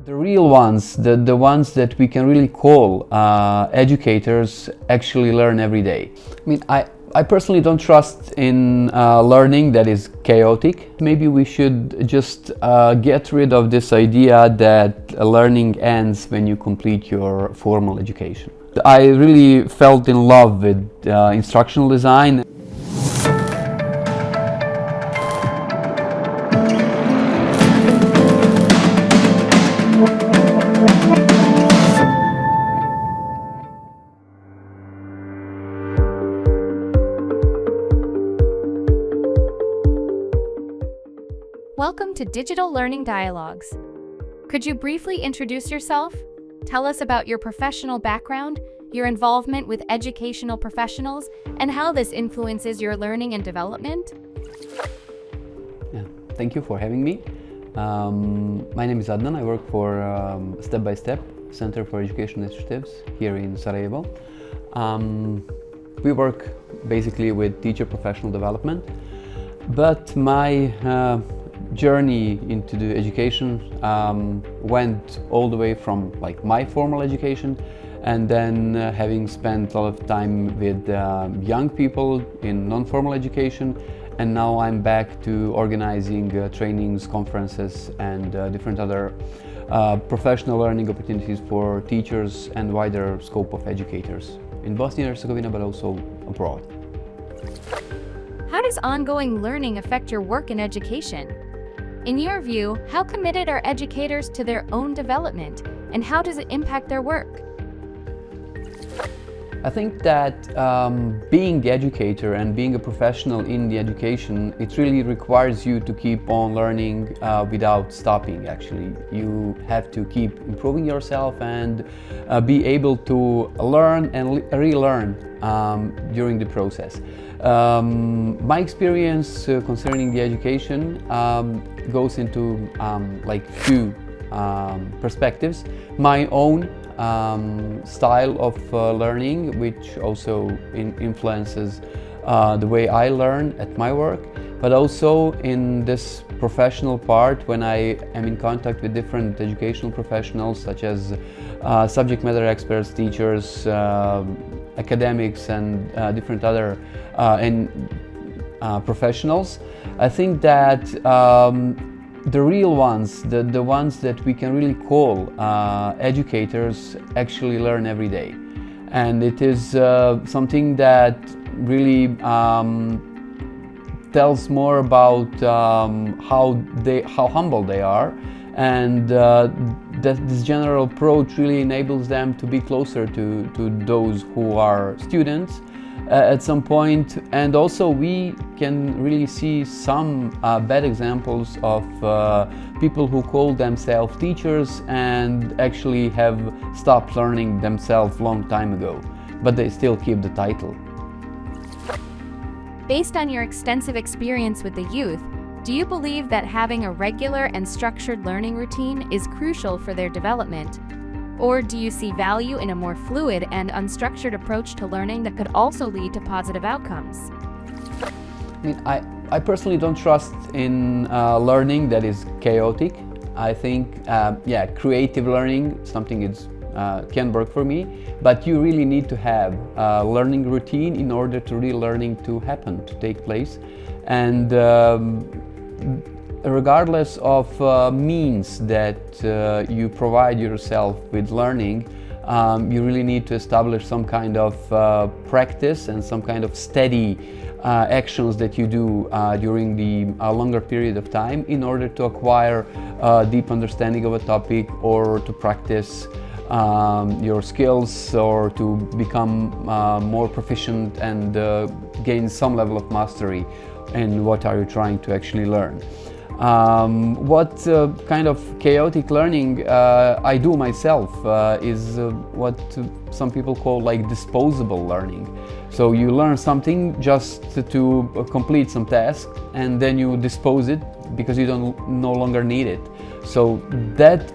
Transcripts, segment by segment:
The real ones, the ones that we can really call educators, actually learn every day. I personally don't trust in learning that is chaotic. Maybe we should just get rid of this idea that learning ends when you complete your formal education. I really felt in love with instructional design. Welcome to Digital Learning Dialogues. Could you briefly introduce yourself? Tell us about your professional background, your involvement with educational professionals, and how this influences your learning and development. Yeah, thank you for having me. My name is Adnan. I work for Step by Step Center for Education Initiatives here in Sarajevo. We work basically with teacher professional development, but my journey into the education went all the way from my formal education, and then having spent a lot of time with young people in non-formal education, and now I'm back to organizing trainings, conferences, and different other professional learning opportunities for teachers and wider scope of educators in Bosnia and Hercegovina, but also abroad. How does ongoing learning affect your work in education? In your view, how committed are educators to their own development, and how does it impact their work? I think that being the educator and being a professional in the education, it really requires you to keep on learning without stopping. Actually, you have to keep improving yourself and be able to learn and relearn during the process. My experience concerning the education goes into two perspectives. My own style of learning, which also influences the way I learn at my work, but also in this professional part when I am in contact with different educational professionals such as subject matter experts, teachers, academics, and different other professionals. I think that the real ones, the ones that we can really call educators, actually learn every day. And it is something that really tells more about how humble they are, and that this general approach really enables them to be closer to those who are students at some point. And also we can really see some bad examples of people who call themselves teachers and actually have stopped learning themselves long time ago, but they still keep the title. Based on your extensive experience with the youth, do you believe that having a regular and structured learning routine is crucial for their development? Or do you see value in a more fluid and unstructured approach to learning that could also lead to positive outcomes? I personally don't trust in learning that is chaotic. I think, creative learning, something is can work for me, but you really need to have a learning routine in order to real learning to happen, to take place. And regardless of means that you provide yourself with learning, you really need to establish some kind of practice and some kind of steady actions that you do during the longer period of time in order to acquire a deep understanding of a topic, or to practice your skills, or to become more proficient and gain some level of mastery in what are you trying to actually learn. What kind of chaotic learning I do myself is what some people call disposable learning. So you learn something just to complete some task, and then you dispose it because you no longer need it. So that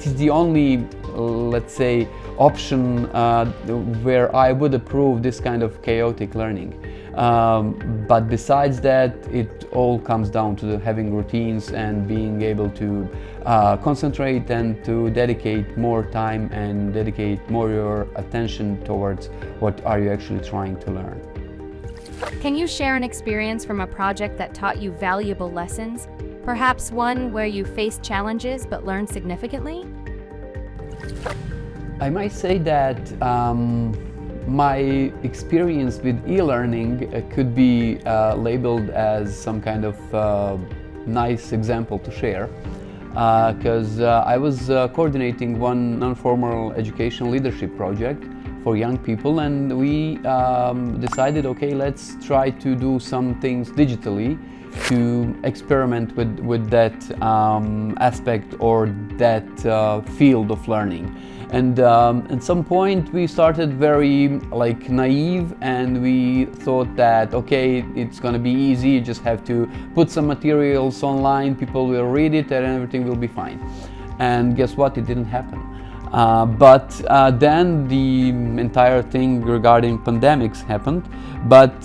is the only, let's say, option where I would approve this kind of chaotic learning. But besides that, it all comes down to having routines and being able to concentrate and to dedicate more time and dedicate more your attention towards what are you actually trying to learn. Can you share an experience from a project that taught you valuable lessons? Perhaps one where you faced challenges but learned significantly? I might say that my experience with e-learning could be labeled as some kind of nice example to share, because I was coordinating one non-formal education leadership project for young people, and we decided, okay, let's try to do some things digitally to experiment with that aspect or that field of learning. And at some point we started very naive, and we thought that okay, it's gonna be easy, you just have to put some materials online, people will read it and everything will be fine. And guess what, it didn't happen. But then the entire thing regarding pandemics happened, but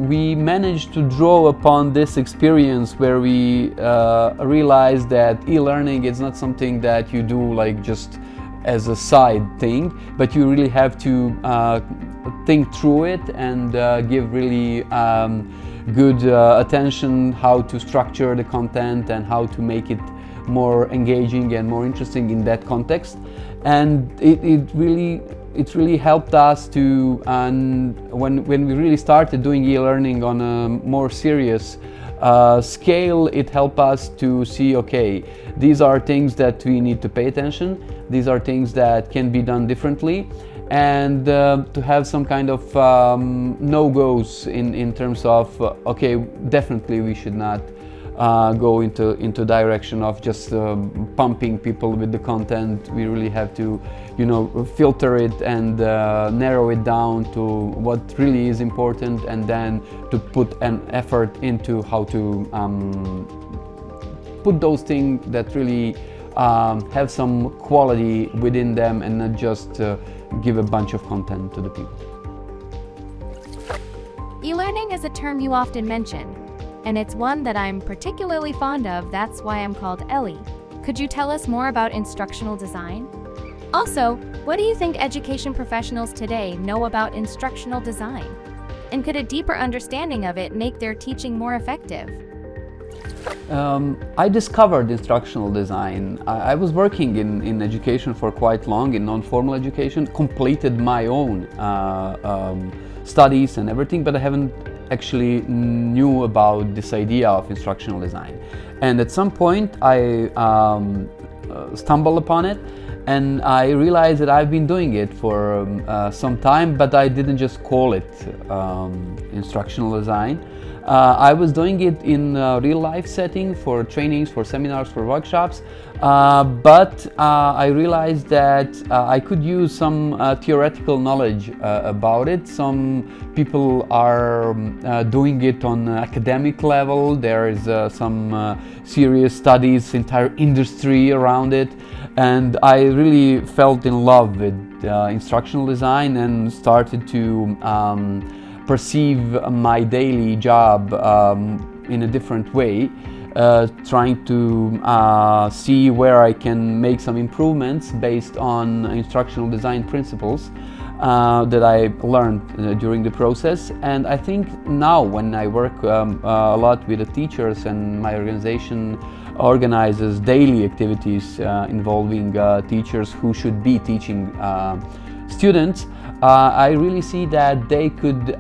we managed to draw upon this experience where we realized that e-learning is not something that you do just as a side thing, but you really have to think through it and give really good attention how to structure the content and how to make it more engaging and more interesting in that context. And it really helped us to, when we really started doing e-learning on a more serious scale, it helped us to see, okay, these are things that we need to pay attention, these are things that can be done differently, and to have some kind of no-goes in terms of, okay, definitely we should not go into direction of just pumping people with the content. We really have to, filter it and narrow it down to what really is important, and then to put an effort into how to put those things that really have some quality within them, and not just give a bunch of content to the people. E-learning is a term you often mention, and it's one that I'm particularly fond of. That's why I'm called Ellie. Could you tell us more about instructional design? Also, what do you think education professionals today know about instructional design? And could a deeper understanding of it make their teaching more effective? I discovered instructional design. I was working in education for quite long, in non-formal education, completed my own studies and everything, but I haven't actually knew about this idea of instructional design. And at some point I stumbled upon it, and I realized that I've been doing it for some time, but I didn't just call it instructional design. I was doing it in a real life setting for trainings, for seminars, for workshops, but I realized that I could use some theoretical knowledge about it. Some people are doing it on academic level. There is some serious studies, entire industry around it, and I really felt in love with instructional design and started to perceive my daily job in a different way, trying to see where I can make some improvements based on instructional design principles that I learned during the process. And I think now, when I work a lot with the teachers, and my organization organizes daily activities involving teachers who should be teaching students, I really see that they could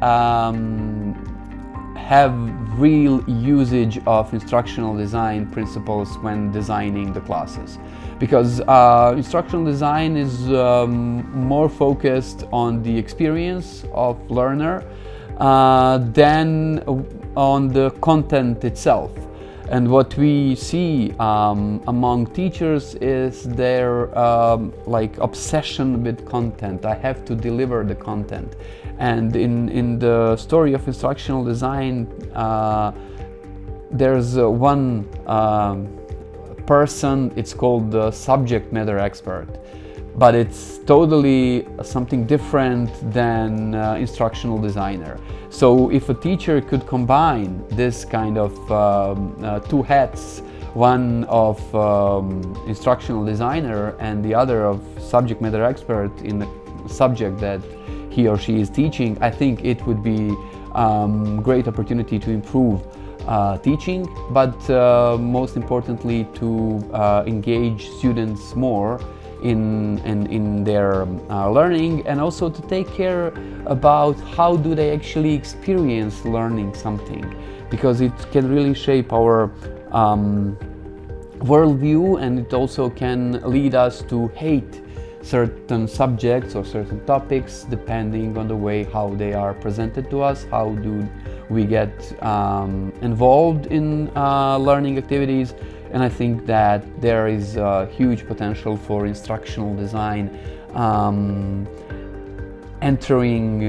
have real usage of instructional design principles when designing the classes. Because instructional design is more focused on the experience of learner than on the content itself. And what we see among teachers is their obsession with content. I have to deliver the content. And in the story of instructional design, there's one person, it's called the subject matter expert. but it's totally something different than instructional designer. So if a teacher could combine this kind of two hats, one of instructional designer and the other of subject matter expert in the subject that he or she is teaching, I think it would be great opportunity to improve teaching, but most importantly to engage students more in their learning, and also to take care about how do they actually experience learning something, because it can really shape our worldview, and it also can lead us to hate certain subjects or certain topics depending on the way how they are presented to us, how do we get involved in learning activities. And I think that there is a huge potential for instructional design entering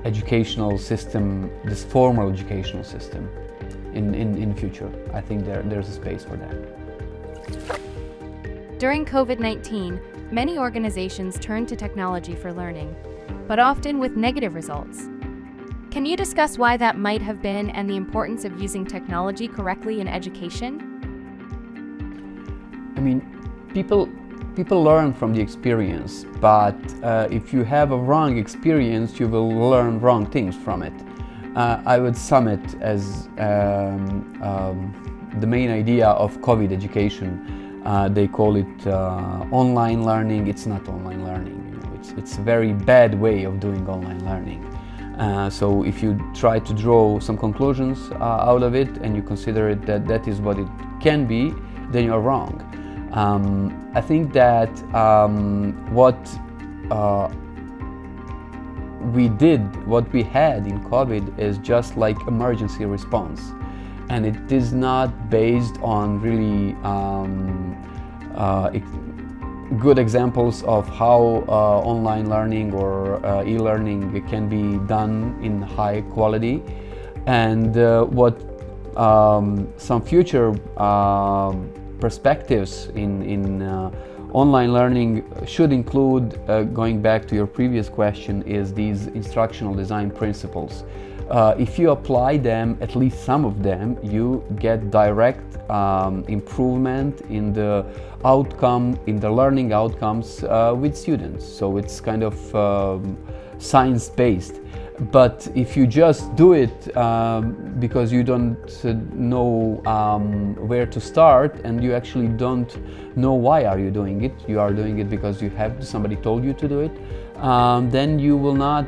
educational system, this formal educational system in future. I think there's a space for that. During COVID-19, many organizations turned to technology for learning, but often with negative results. Can you discuss why that might have been and the importance of using technology correctly in education? I mean, people learn from the experience, but if you have a wrong experience, you will learn wrong things from it. I would sum it as the main idea of COVID education. They call it online learning. It's not online learning. You know, it's a very bad way of doing online learning. So if you try to draw some conclusions out of it and you consider it that is what it can be, then you're wrong. I think that what we had in COVID is just like emergency response, and it is not based on really good examples of how online learning or e-learning can be done in high quality, and what some future perspectives in online learning should include, going back to your previous question, is these instructional design principles. If you apply them, at least some of them, you get direct improvement in the outcome, in the learning outcomes with students. So it's kind of science-based. But if you just do it because you don't know where to start, and you actually don't know why are you doing it, you are doing it because somebody told you to do it, then you will not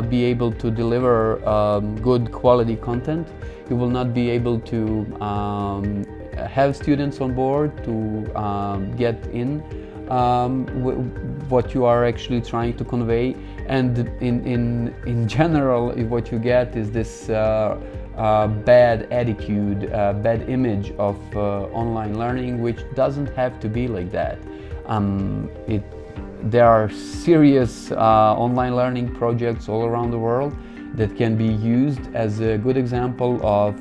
be able to deliver good quality content. You will not be able to have students on board to get in what you are actually trying to convey. And in general, what you get is this bad attitude, bad image of online learning, which doesn't have to be like that. There are serious online learning projects all around the world that can be used as a good example of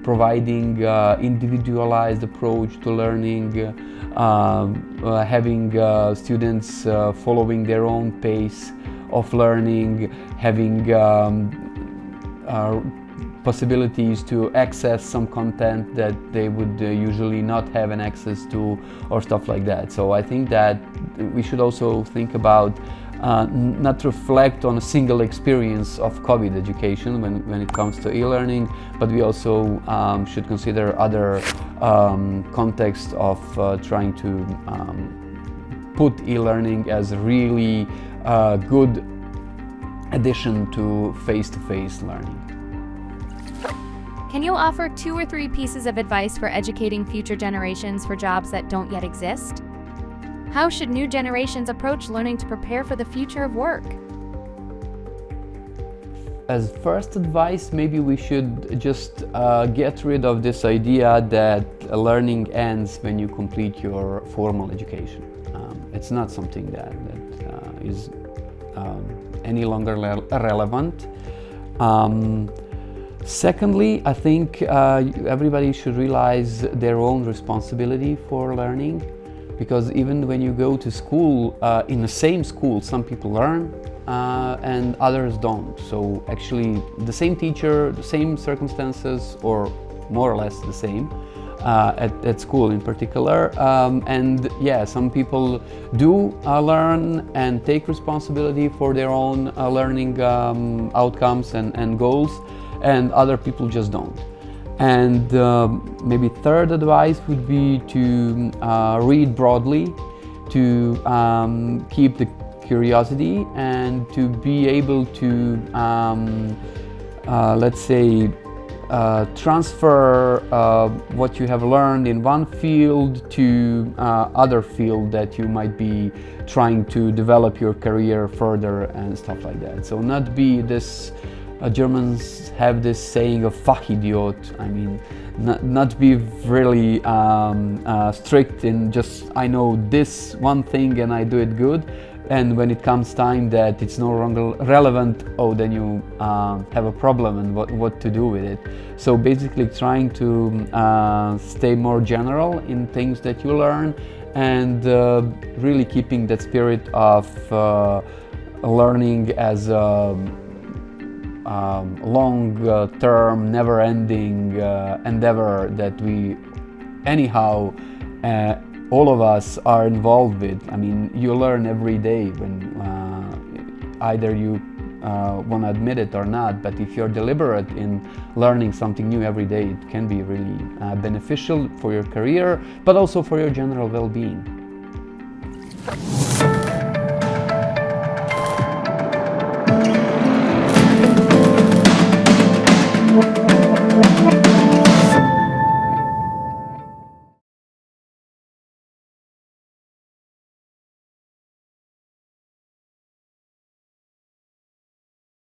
providing individualized approach to learning, having students following their own pace of learning, having possibilities to access some content that they would usually not have an access to, or stuff like that. So I think that we should also think about not reflect on a single experience of COVID education when it comes to e-learning, but we also should consider other contexts of trying to put e-learning as a really good addition to face-to-face learning. Can you offer 2 or 3 pieces of advice for educating future generations for jobs that don't yet exist? How should new generations approach learning to prepare for the future of work? As first advice, maybe we should just get rid of this idea that learning ends when you complete your formal education. It's not something that is any longer relevant. Secondly, I think everybody should realize their own responsibility for learning. because even when you go to school, in the same school, some people learn and others don't. So actually the same teacher, the same circumstances, or more or less the same at school in particular. And yeah, some people do learn and take responsibility for their own learning outcomes and goals, and other people just don't. And maybe third advice would be to read broadly, to keep the curiosity, and to be able to, let's say, transfer what you have learned in one field to other field that you might be trying to develop your career further and stuff like that. So not be this, Germans have this saying of Fachidiot. I mean, not be really strict in just, I know this one thing and I do it good, and when it comes time that it's no longer relevant, oh, then you have a problem and what to do with it. So basically trying to stay more general in things that you learn, and really keeping that spirit of learning as a long-term, never-ending endeavor that we anyhow all of us are involved with. I mean, you learn every day when either you want to admit it or not, but if you're deliberate in learning something new every day, it can be really beneficial for your career, but also for your general well-being.